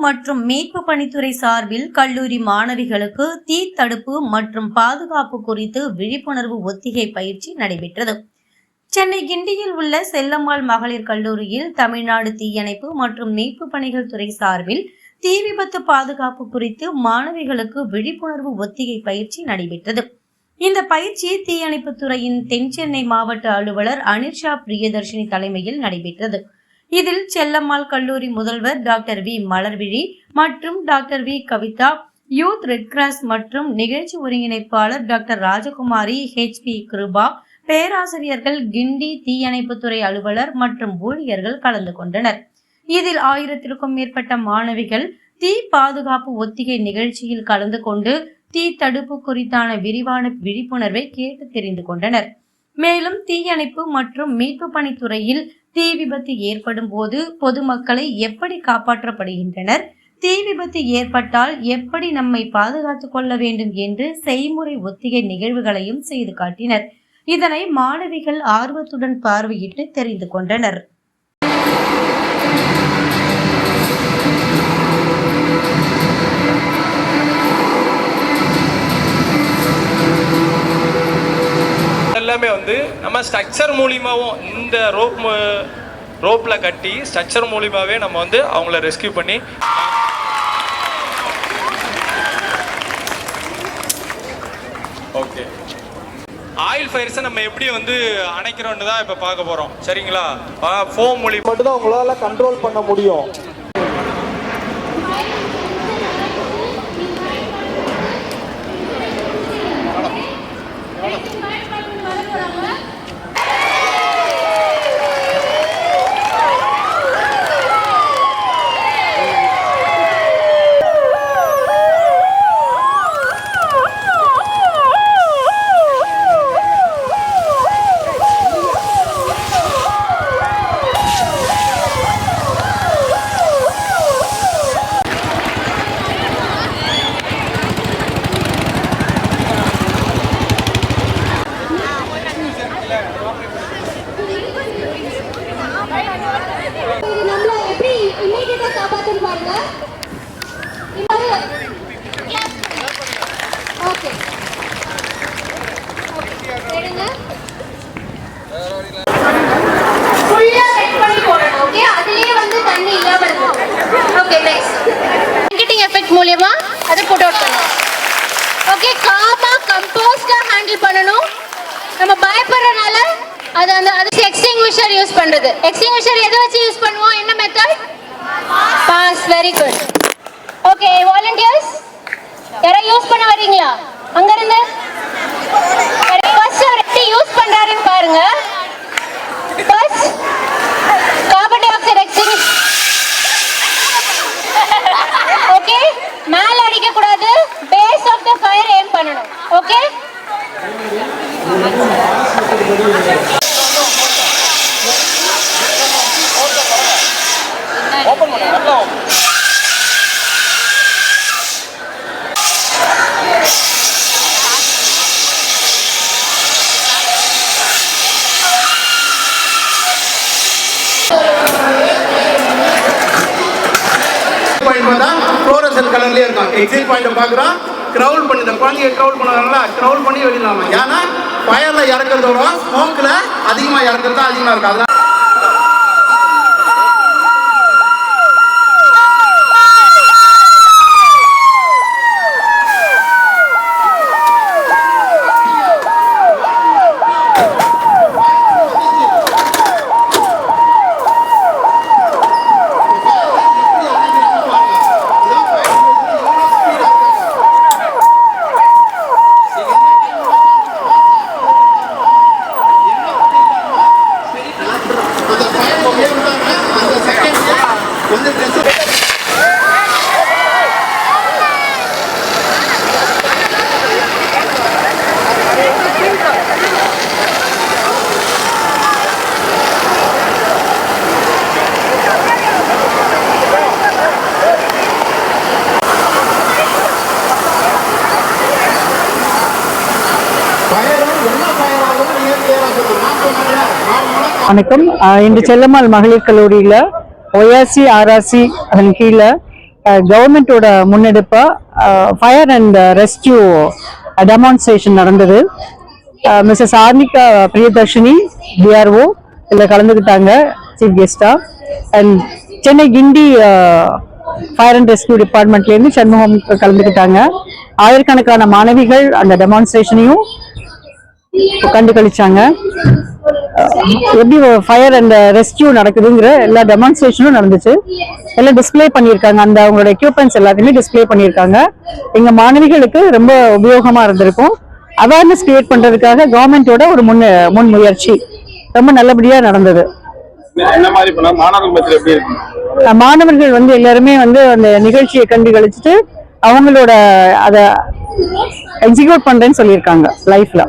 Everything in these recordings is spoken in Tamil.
மற்றும் மீட்பு பணித்துறை சார்பில் கல்லூரி மாணவிகளுக்கு தீ தடுப்பு மற்றும் பாதுகாப்பு குறித்து விழிப்புணர்வு ஒத்திகை பயிற்சி நடைபெற்றது. சென்னை கிண்டியில் உள்ள செல்லம்மாள் மகளிர் கல்லூரியில் தமிழ்நாடு தீயணைப்பு மற்றும் மீட்பு பணிகள் துறை சார்பில் தீ விபத்து பாதுகாப்பு குறித்து மாணவிகளுக்கு விழிப்புணர்வு ஒத்திகை பயிற்சி நடைபெற்றது. இந்த பயிற்சி தீயணைப்பு துறையின் தென் சென்னை மாவட்ட அலுவலர் அனிர்ஷா பிரியதர்ஷினி தலைமையில் நடைபெற்றது. இதில் செல்லம்மாள் கல்லூரி முதல்வர் டாக்டர் வி மலர்விழி மற்றும் doctor V Kavitha, youth red cross மற்றும் நிகழ்ச்சி ஒருங்கிணைப்பாளர் டாக்டர் ராஜகுமாரி, HP கிருபா, பேராசிரியர்கள், கிண்டி தீயணைப்புத்துறை அலுவலர் மற்றும் ஊழியர்கள் கலந்து கொண்டனர். இதில் 1000க்கும் மேற்பட்ட மாணவிகள் தீ பாதுகாப்பு ஒத்திகை நிகழ்ச்சியில் கலந்து கொண்டு தீ தடுப்பு குறித்தான விரிவான விழிப்புணர்வை கேட்டு தெரிந்து கொண்டனர். மேலும் தீயணைப்பு மற்றும் மீட்பு பணித்துறையில் தீ விபத்து ஏற்படும் போது பொதுமக்களை எப்படி காப்பாற்றப்படுகின்றனர், தீ விபத்து ஏற்பட்டால் எப்படி நம்மை பாதுகாத்துக் கொள்ள வேண்டும் என்று செய்முறை ஒத்திகை நிகழ்வுகளையும் செய்து காட்டினர். இதனை மாணவிகள் ஆர்வத்துடன் பார்வையிட்டு தெரிந்து கொண்டனர். எல்லாமே நம்ம ஸ்ட்ரக்சர் மூலியமாகவும் இந்த ரோப்பில் கட்டி ஸ்ட்ரக்சர் மூலியமாகவே நம்ம அவங்கள ரெஸ்கியூ பண்ணி ஓகே ஆயில் ஃபயர்ஸை நம்ம எப்படி அணைக்கிறோன்னு தான் இப்போ பார்க்க போகிறோம். சரிங்களா? ஃபோம் மூலியமாக மட்டும் தான் உங்களால் கண்ட்ரோல் பண்ண முடியும். மூலமா அதை புட் அவுட் பண்ணணும். ஓகே, காமா கம்போஸ்டா ஹேண்டில் பண்ணணும். நம்ம பயப்படுறனால அது எக்ஸ்டிங்விஷர் யூஸ் பண்றது. எக்ஸ்டிங்விஷர் எதை வச்சு யூஸ் பண்ணுவோம்? என்ன method? Pass. Very good. Okay, volunteers யாரா யூஸ் பண்ண வரீங்களா? அங்க இருந்து ஃபர்ஸ்ட் அவர் எப்படி யூஸ் பண்றாருன்னு பாருங்க. First carbon di oxide extinguisher. Okay, மேல அடிக்க கூடாது, பேஸ் ஆஃப் தி ஃபயர் ஏம் பண்ணனும். ஓகே, ஓபன் பண்ணு. நல்லா ஃப்ளோரசன்ட் கலர்லயே இருக்கும். எக்ஸிட் பாயிண்ட் பார்க்குறோம், க்ரௌல் பண்ணி இந்த குழந்தைய க்ரௌல் பண்ணுவாங்கல்ல, க்ரௌல் பண்ணி வெளியிடலாமா? ஏன்னா ஃபயரில் இறக்குறதோட ஸ்மோக்கில் அதிகமாக இறக்குறது தான் அதிகமாக இருக்கும். அதனால வணக்கம். இன்று செல்லம்மாள் மகளிர் கல்லூரியில் ORC RRC அதன் கீழே கவர்மெண்டோட முன்னெடுப்பா ஃபயர் அண்ட் ரெஸ்கியூ டெமான்ஸ்ட்ரேஷன் நடந்தது. மிஸ்ஸஸ் ஆர்னிகா பிரியதர்ஷினி டிஆர்ஓ இதில் கலந்துக்கிட்டாங்க சீஃப் கெஸ்டா. And Chennai Guindy fire and rescue டிபார்ட்மெண்ட்லேருந்து சண்முகம் கலந்துக்கிட்டாங்க. ஆயிரக்கணக்கான மாணவிகள் அந்த டெமான்ஸ்ட்ரேஷனையும் கண்டு கழிச்சாங்க. எப்படி ஃபயர் அண்ட் ரெஸ்கியூ நடக்குதுங்கிற எல்லா டெமான்ஸ்ட்ரேஷனும் நடந்துச்சு. எல்லாம் டிஸ்பிளே பண்ணியிருக்காங்க, அந்த அவங்களோட எக்யூப்மெண்ட்ஸ் எல்லாத்தையுமே டிஸ்பிளே பண்ணியிருக்காங்க. எங்க மாணவிகளுக்கு ரொம்ப உபயோகமா இருந்திருக்கும். அவேர்னஸ் கிரியேட் பண்றதுக்காக கவர்மெண்டோட ஒரு முன் முயற்சி ரொம்ப நல்லபடியா நடந்தது. மாணவர்கள் வந்து எல்லாருமே வந்து அந்த நிகழ்ச்சியை கண்டு கழிச்சுட்டு அவங்களோட அதை எக்ஸிக்யூட் பண்றேன்னு சொல்லியிருக்காங்க லைஃப்ல.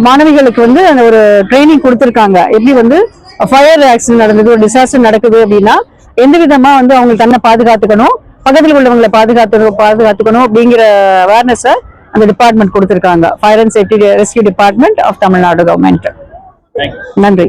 மாணவிகளுக்கு வந்து அந்த ஒரு ட்ரைனிங் கொடுத்துருக்காங்க. எப்படி வந்து ஃபயர் ஆக்சிடென்ட் நடந்தது, ஒரு டிசாஸ்டர் நடக்குது அப்படின்னா எந்த விதமா வந்து அவங்க தன்னை பாதுகாத்துக்கணும், பக்கத்தில் உள்ளவங்களை பாதுகாத்துக்கணும் அப்படிங்கிற அவேர்னஸ அந்த டிபார்ட்மெண்ட் கொடுத்துருக்காங்க. Fire and safety rescue department of Tamil Nadu government. நன்றி.